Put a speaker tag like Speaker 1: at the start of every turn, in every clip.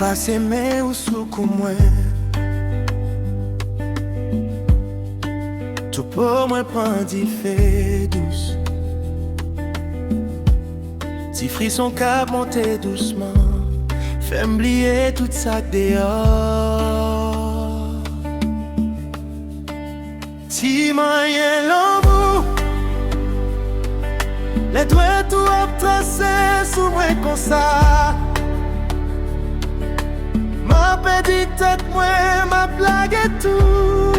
Speaker 1: Passe mais ou sous moi. Tout pour moi prend d'y fait douce. Si frisson cap monter doucement, fait m'oublier tout ça dehors. Si moyen l'amour, les doigts tout à tracer sous moi comme ça. Ma petite tête, moi, ma blague et tout.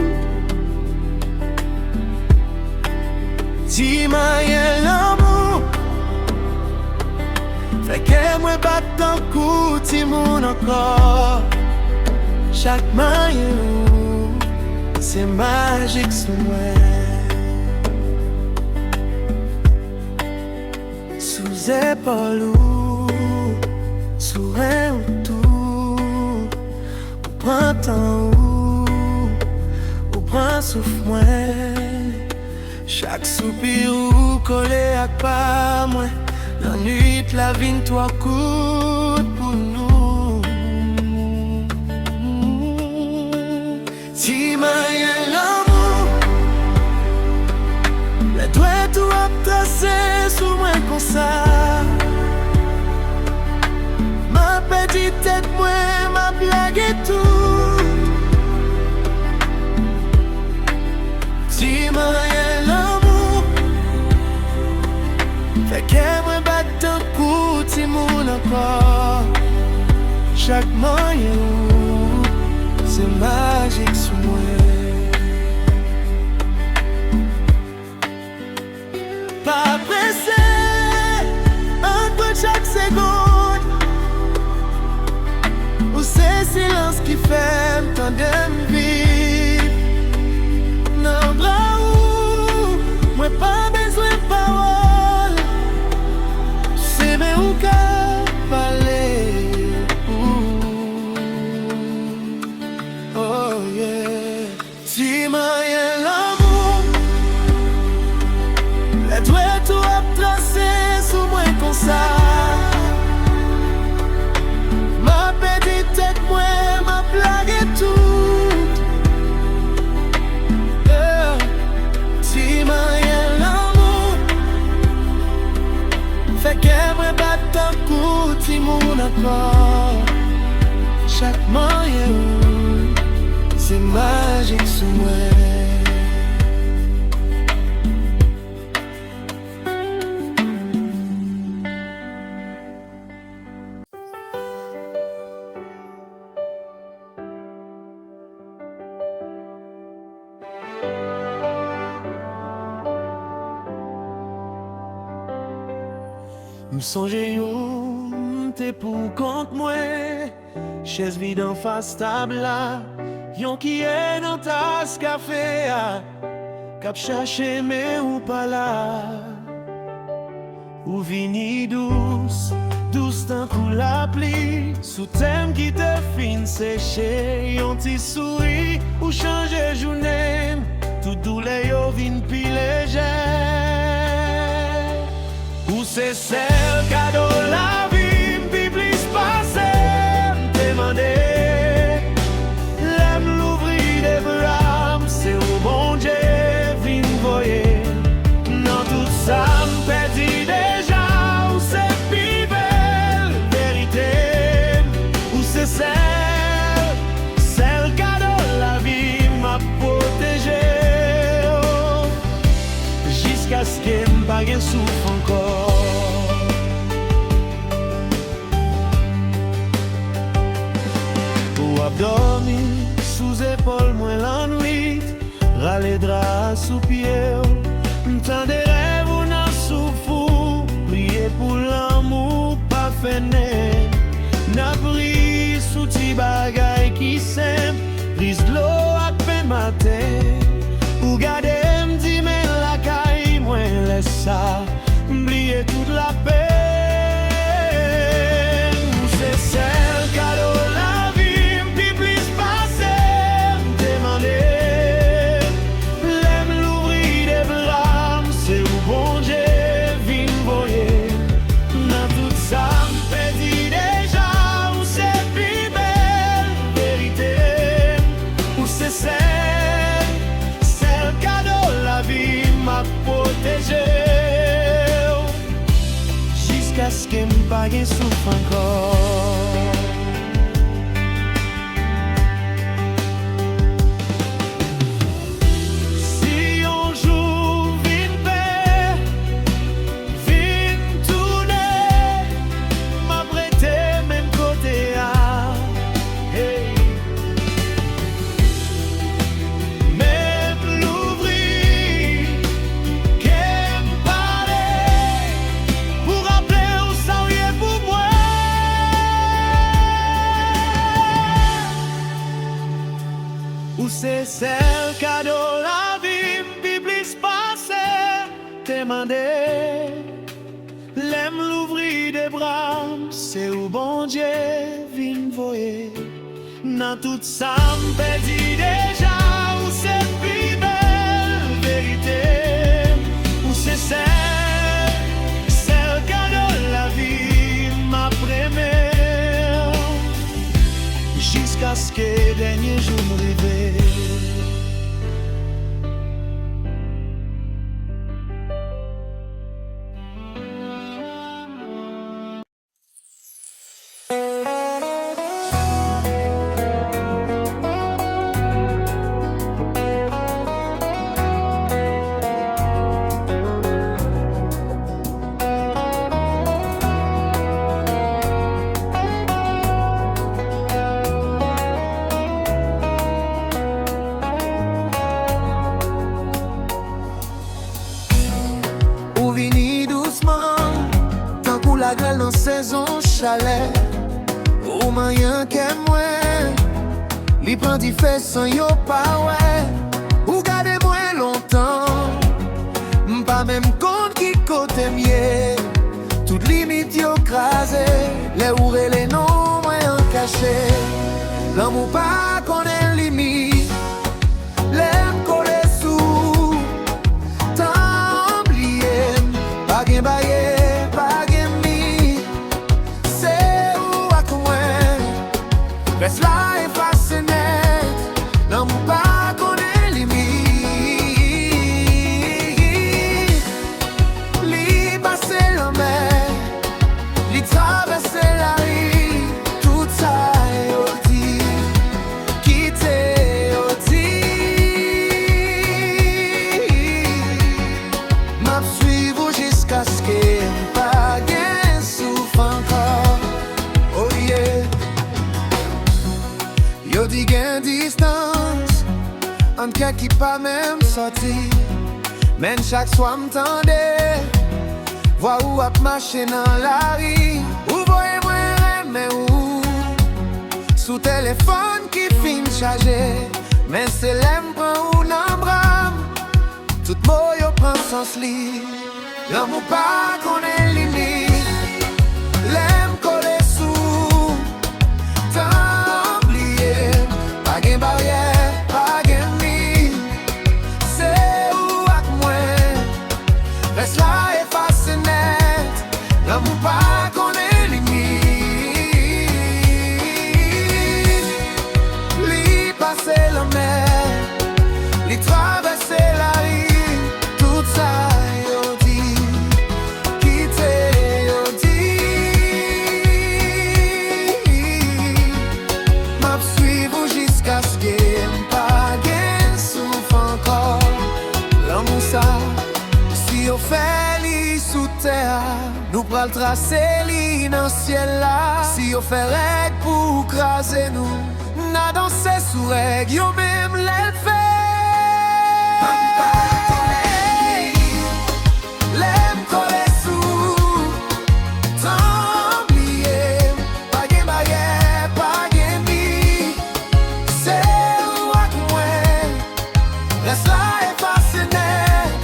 Speaker 1: Si moyen l'amour, fait que moi batte un coup, si mon encore. Chaque maillot, c'est magique sous moi. Sous épaule ou sous un ou tout, au printemps ou prend souffle moi. Chaque soupir ou collé à pas moi. La nuit, la vie, toi coûte pour nous. Si moyen l'amour, les doigts tout à tracer sous moi comme ça. Ma petite tête, moi, ma blague et tout. Si moyen l'amour, fait que moi batte un coup, si mon encore. Chaque moyen, c'est magique sous moi. Pas pressé, un peu chaque seconde. Ou c'est silence qui fait tant de vie. Non, bras où, moi pas besoin de parole. C'est mais où qu'à parler. Oh yeah. Si moyen l'amour, les doigts tout à tracer sous moi comme ça. Ma petite tête, moi, ma blague et tout. Yeah. Si moyen l'amour, fait que moi batte un coup, si mon accord. Chaque moyen, c'est magique sous moi. M'songe yon, t'es pour compte moi. Chaise vide en face table là. Yon qui est dans tasse café cap chercher mais ou pas là. Ou vini douce, douce d'un coup la pluie. Sous thème qui te fin séché. Yon ti souris ou changer journée. Tout douleur yo vin pi léger. Ou c'est celle cadeau la vie, pi plus passé, demander. L'aime l'ouvrir des bras, c'est au bon Dieu, vin voyer. Dans tout ça, m'perdit déjà, ou c'est pi belle vérité. Ou c'est celle cadeau la vie m'a protégé. Jusqu'à ce qu'elle m'pague souffre encore. Dormi sous épaule moi la nuit, râler drap sous pied. M'tend des rêves ou nan souffou, prier pour l'amour pas fainé. N'a pris sous ti bagay qui s'aime, brise de l'eau à peine matin. Ou garder m'di mais la caille, moi laisse ça, m'oublier toute la peine. C'est celle cadeau la
Speaker 2: Baby
Speaker 1: jusqu'à ce que m'pas gen souffre encore. Si un jour vin paix, vin tourner, m'apprêter même côté à hey. Même l'ouvrir, qu'elle me parlait, pour rappeler où ça y est pour moi. Où c'est celle cadeau la vie, biblis passé, demandé. L'aime l'ouvrir des bras, c'est où bon Dieu vient voyer. Dans tout ça, m'perdit déjà, où c'est plus belle vérité. Où c'est celle cadeau la vie, ma première. Jusqu'à ce que dernier jour m'arrive. Ou vini doucement, tant qu'on la gueule en saison chalet. Ou moyen qu'est moins, li prend di fait sans yo pas ouais. Ou gade moins longtemps, m'pas même compte qui côté mieux. Toute limite yo crasé, les oure les noms moins caché. L'amour pas connaît limite, l'aime collé sous. Pas gen baye, pas gen mi, c'est où à quoi reste là et face net, l'amour pas connaît limite. Li passe la mer, li traverse la rue, tout ça yo dit, quitte yo dit. M'a suivre jusqu'à ce que m'pas gen souffre encore. Oh yeah. Yo di gen distance entre kè qui pas même sorti. Men chaque soir m'tende, voir où ap marché dans la rue. Ou voye moi reme ou sous téléphone qui fin chargé. Men c'est l'aime prend ou nan bram, tout mot yo prend sens li. L'amour pas connaît limite, l'aime collé sous. Tant oublié, pas gen barrière, pas gen mi, c'est où ak moi, reste là et face net. L'amour pas connaît limite. Li passe la mer, li traverse la rue, tout ça yo dit, quitte yo dit. M'a suivre jusqu'à ce que m'pas gen souffre encore. L'amour ça, si on fait li sous terre, nous pral tracer li dans ciel là. Si on fait règle pour craser nous, n'a dansé sous règle, yo même l'elle fait. L'aime collé sous, tant oublié, pas gen barrière, pas gen mi, c'est où ak moi, reste là et face net.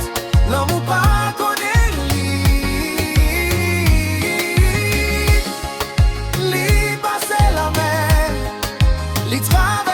Speaker 1: L'amour pas connaît limite. Li passe la mer, li traverse